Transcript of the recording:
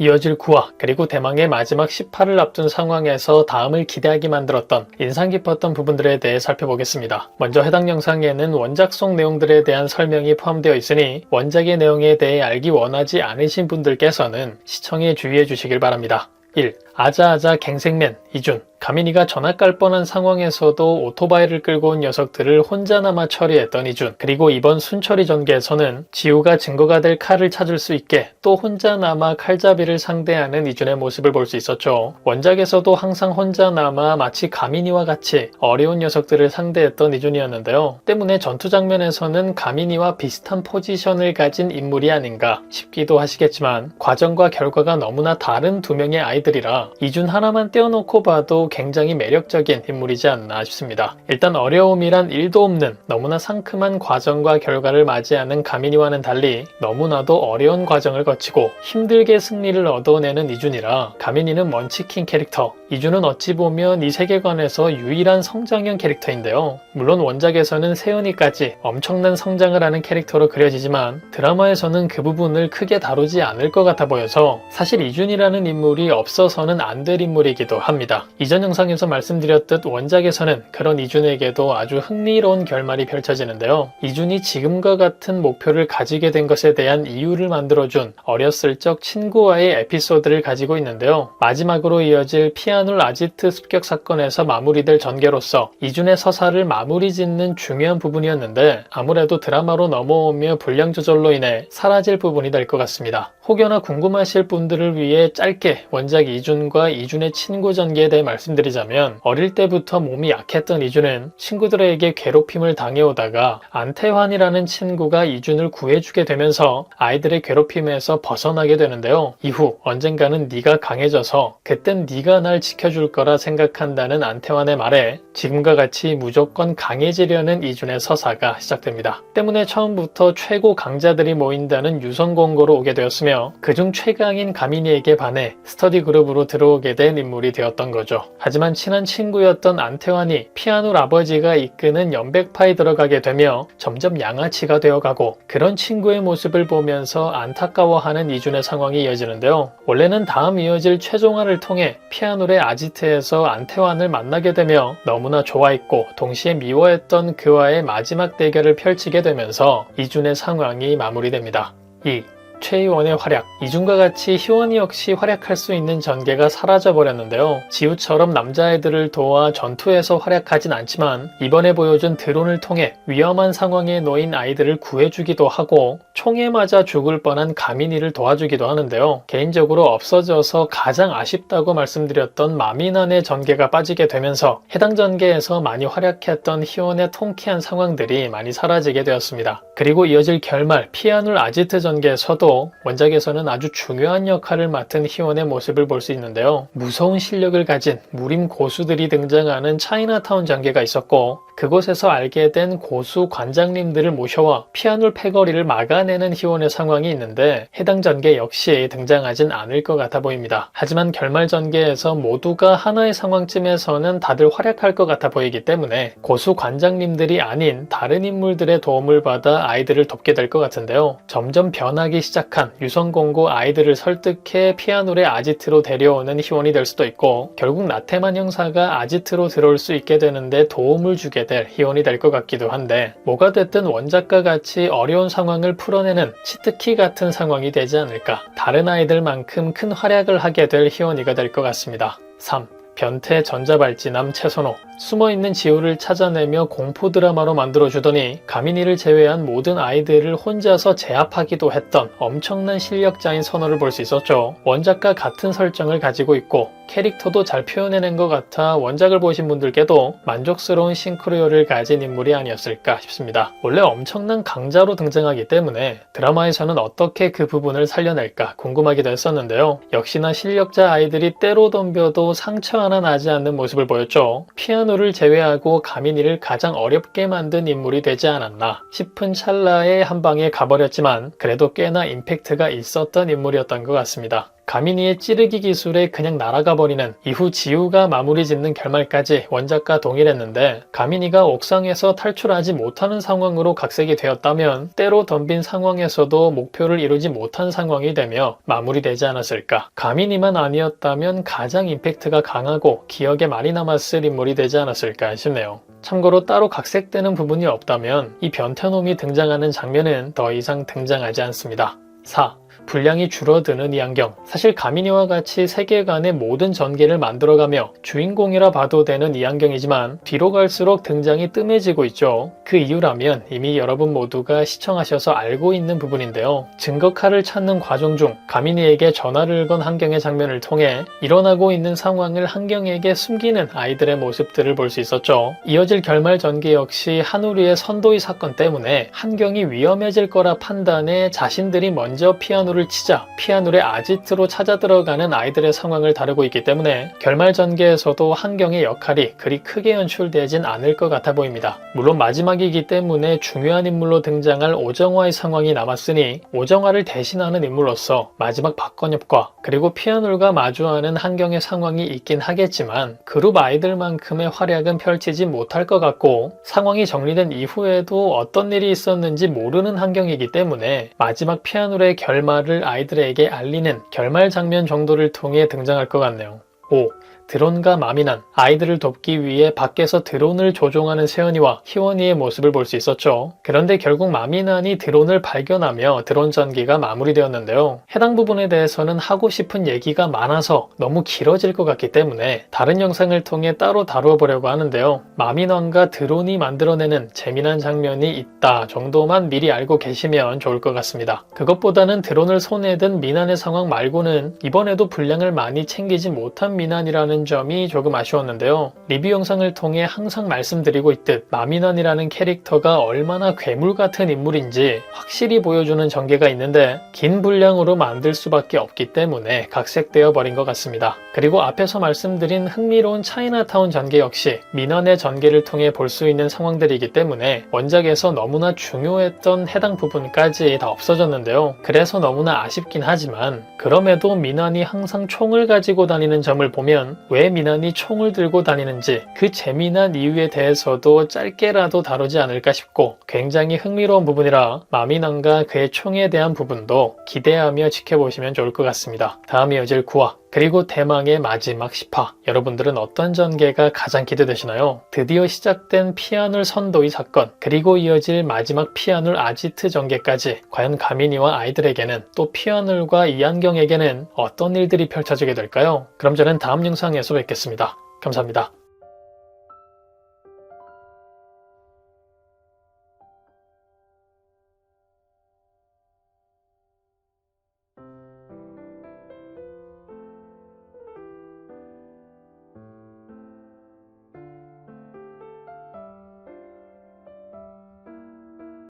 이어질 9화 그리고 대망의 마지막 18을 앞둔 상황에서 다음을 기대하게 만들었던 인상 깊었던 부분들에 대해 살펴보겠습니다. 먼저 해당 영상에는 원작 속 내용들에 대한 설명이 포함되어 있으니 원작의 내용에 대해 알기 원하지 않으신 분들께서는 시청에 주의해 주시길 바랍니다. 1. 아자아자 갱생맨 이준. 가민이가 전학 갈 뻔한 상황에서도 오토바이를 끌고 온 녀석들을 혼자나마 처리했던 이준. 그리고 이번 순처리 전개에서는 지우가 증거가 될 칼을 찾을 수 있게 또 혼자나마 칼잡이를 상대하는 이준의 모습을 볼 수 있었죠. 원작에서도 항상 혼자나마 마치 가민이와 같이 어려운 녀석들을 상대했던 이준이었는데요. 때문에 전투 장면에서는 가민이와 비슷한 포지션을 가진 인물이 아닌가 싶기도 하시겠지만 과정과 결과가 너무나 다른 두 명의 아이들이라 이준 하나만 떼어놓고 봐도 굉장히 매력적인 인물이지 않나 싶습니다. 일단 어려움이란 1도 없는 너무나 상큼한 과정과 결과를 맞이하는 가민이와는 달리 너무나도 어려운 과정을 거치고 힘들게 승리를 얻어내는 이준이라 가민이는 먼치킨 캐릭터, 이준은 어찌 보면 이 세계관에서 유일한 성장형 캐릭터인데요. 물론 원작에서는 세은이까지 엄청난 성장을 하는 캐릭터로 그려지지만 드라마에서는 그 부분을 크게 다루지 않을 것 같아 보여서 사실 이준이라는 인물이 없어서는 안 될 인물이기도 합니다. 이전 영상에서 말씀드렸듯 원작에서는 그런 이준에게도 아주 흥미로운 결말이 펼쳐지는데요. 이준이 지금과 같은 목표를 가지게 된 것에 대한 이유를 만들어준 어렸을 적 친구와의 에피소드를 가지고 있는데요. 마지막으로 이어질 피아놀 아지트 습격 사건에서 마무리될 전개로서 이준의 서사를 마무리 짓는 중요한 부분이었는데 아무래도 드라마로 넘어오며 분량 조절로 인해 사라질 부분이 될 것 같습니다. 혹여나 궁금하실 분들을 위해 짧게 원작 이준과 이준의 친구 전개에 대해 말씀드리자면 어릴 때부터 몸이 약했던 이준은 친구들에게 괴롭힘을 당해오다가 안태환이라는 친구가 이준을 구해주게 되면서 아이들의 괴롭힘에서 벗어나게 되는데요. 이후 언젠가는 네가 강해져서 그땐 네가 날 지켜줄 거라 생각한다는 안태환의 말에 지금과 같이 무조건 강해지려는 이준의 서사가 시작됩니다. 때문에 처음부터 최고 강자들이 모인다는 유성공고로 오게 되었으며 그중 최강인 가민이에게 반해 스터디 그룹으로 들어오게 된 인물이 되었던 거죠. 하지만 친한 친구였던 안태환이 피아놀 아버지가 이끄는 연백파에 들어가게 되며 점점 양아치가 되어가고 그런 친구의 모습을 보면서 안타까워하는 이준의 상황이 이어지는데요. 원래는 다음 이어질 최종화를 통해 피아놀의 아지트에서 안태환을 만나게 되며 너무나 좋아했고 동시에 미워했던 그와의 마지막 대결을 펼치게 되면서 이준의 상황이 마무리됩니다. 2. 최희원의 활약. 이준과 같이 희원이 역시 활약할 수 있는 전개가 사라져버렸는데요. 지우처럼 남자애들을 도와 전투에서 활약하진 않지만 이번에 보여준 드론을 통해 위험한 상황에 놓인 아이들을 구해주기도 하고 총에 맞아 죽을 뻔한 가민이를 도와주기도 하는데요. 개인적으로 없어져서 가장 아쉽다고 말씀드렸던 마미난의 전개가 빠지게 되면서 해당 전개에서 많이 활약했던 희원의 통쾌한 상황들이 많이 사라지게 되었습니다. 그리고 이어질 결말 피아놀 아지트 전개에서도 원작에서는 아주 중요한 역할을 맡은 희원의 모습을 볼 수 있는데요. 무서운 실력을 가진 무림 고수들이 등장하는 차이나타운 전개가 있었고 그곳에서 알게 된 고수 관장님들을 모셔와 피아놀 패거리를 막아내는 희원의 상황이 있는데 해당 전개 역시 등장하진 않을 것 같아 보입니다. 하지만 결말 전개에서 모두가 하나의 상황쯤에서는 다들 활약할 것 같아 보이기 때문에 고수 관장님들이 아닌 다른 인물들의 도움을 받아 아이들을 돕게 될 것 같은데요. 점점 변하기 시작한 유성공고 아이들을 설득해 피아놀의 아지트로 데려오는 희원이 될 수도 있고 결국 나태만 형사가 아지트로 들어올 수 있게 되는데 도움을 주게 될 희원이 될 것 같기도 한데 뭐가 됐든 원작과 같이 어려운 상황을 풀어내는 치트키 같은 상황이 되지 않을까. 다른 아이들만큼 큰 활약을 하게 될 희원이가 될 것 같습니다. 3. 변태 전자발찌남 최선호. 숨어있는 지우를 찾아내며 공포 드라마로 만들어주더니 가민이를 제외한 모든 아이들을 혼자서 제압하기도 했던 엄청난 실력자인 선호를 볼 수 있었죠. 원작과 같은 설정을 가지고 있고 캐릭터도 잘 표현해낸 것 같아 원작을 보신 분들께도 만족스러운 싱크로율을 가진 인물이 아니었을까 싶습니다. 원래 엄청난 강자로 등장하기 때문에 드라마에서는 어떻게 그 부분을 살려낼까 궁금하기도 했었는데요. 역시나 실력자 아이들이 때로 덤벼도 상처 하나 나지 않는 모습을 보였죠. 피아노를 제외하고 가민이를 가장 어렵게 만든 인물이 되지 않았나 싶은 찰나에 한 방에 가버렸지만 그래도 꽤나 임팩트가 있었던 인물이었던 것 같습니다. 가민이의 찌르기 기술에 그냥 날아가 버리는 이후 지우가 마무리 짓는 결말까지 원작과 동일했는데 가민이가 옥상에서 탈출하지 못하는 상황으로 각색이 되었다면 때로 덤빈 상황에서도 목표를 이루지 못한 상황이 되며 마무리되지 않았을까. 가민이만 아니었다면 가장 임팩트가 강하고 기억에 많이 남았을 인물이 되지 않았을까 싶네요. 참고로 따로 각색되는 부분이 없다면 이 변태놈이 등장하는 장면은 더 이상 등장하지 않습니다. 4. 분량이 줄어드는 이안경. 사실 가민이와 같이 세계관의 모든 전개를 만들어가며 주인공이라 봐도 되는 이안경이지만 뒤로 갈수록 등장이 뜸해지고 있죠. 그 이유라면 이미 여러분 모두가 시청하셔서 알고 있는 부분인데요. 증거칼을 찾는 과정 중 가민이에게 전화를 건 한경의 장면을 통해 일어나고 있는 상황을 한경에게 숨기는 아이들의 모습들을 볼 수 있었죠. 이어질 결말 전개 역시 한우리의 선도의 사건 때문에 한경이 위험해질 거라 판단해 자신들이 먼저 피아노를 치자 피아노의 아지트로 찾아 들어가는 아이들의 상황을 다루고 있기 때문에 결말 전개에서도 한경의 역할이 그리 크게 연출되진 않을 것 같아 보입니다. 물론 마지막이기 때문에 중요한 인물로 등장할 오정화의 상황이 남았으니 오정화를 대신하는 인물로서 마지막 박건엽과 그리고 피아노가 마주하는 한경의 상황이 있긴 하겠지만 그룹 아이들만큼의 활약은 펼치지 못할 것 같고 상황이 정리된 이후에도 어떤 일이 있었는지 모르는 한경이기 때문에 마지막 피아노의 결말을 아이들에게 알리는 결말 장면 정도를 통해 등장할 것 같네요. 5. 드론과 마미난. 아이들을 돕기 위해 밖에서 드론을 조종하는 세연이와 희원이의 모습을 볼 수 있었죠. 그런데 결국 마미난이 드론을 발견하며 드론 전기가 마무리되었는데요. 해당 부분에 대해서는 하고 싶은 얘기가 많아서 너무 길어질 것 같기 때문에 다른 영상을 통해 따로 다루어 보려고 하는데요. 마미난과 드론이 만들어내는 재미난 장면이 있다 정도만 미리 알고 계시면 좋을 것 같습니다. 그것보다는 드론을 손에 든 미난의 상황 말고는 이번에도 분량을 많이 챙기지 못한 미난이라는 점이 조금 아쉬웠는데요. 리뷰 영상을 통해 항상 말씀드리고 있듯 마미난이라는 캐릭터가 얼마나 괴물 같은 인물인지 확실히 보여주는 전개가 있는데 긴 분량으로 만들 수밖에 없기 때문에 각색되어 버린 것 같습니다. 그리고 앞에서 말씀드린 흥미로운 차이나타운 전개 역시 민원의 전개를 통해 볼 수 있는 상황들이기 때문에 원작에서 너무나 중요했던 해당 부분까지 다 없어졌는데요. 그래서 너무나 아쉽긴 하지만 그럼에도 민원이 항상 총을 가지고 다니는 점을 보면 왜 민원이 총을 들고 다니는지 그 재미난 이유에 대해서도 짧게라도 다루지 않을까 싶고 굉장히 흥미로운 부분이라 마민원과 그의 총에 대한 부분도 기대하며 지켜보시면 좋을 것 같습니다. 다음 이어질 9화 그리고 대망의 마지막 10화 여러분들은 어떤 전개가 가장 기대되시나요? 드디어 시작된 피아놀 선도의 사건 그리고 이어질 마지막 피아놀 아지트 전개까지 과연 가민이와 아이들에게는 또 피아놀과 이한경에게는 어떤 일들이 펼쳐지게 될까요? 그럼 저는 다음 영상에서 뵙겠습니다. 감사합니다.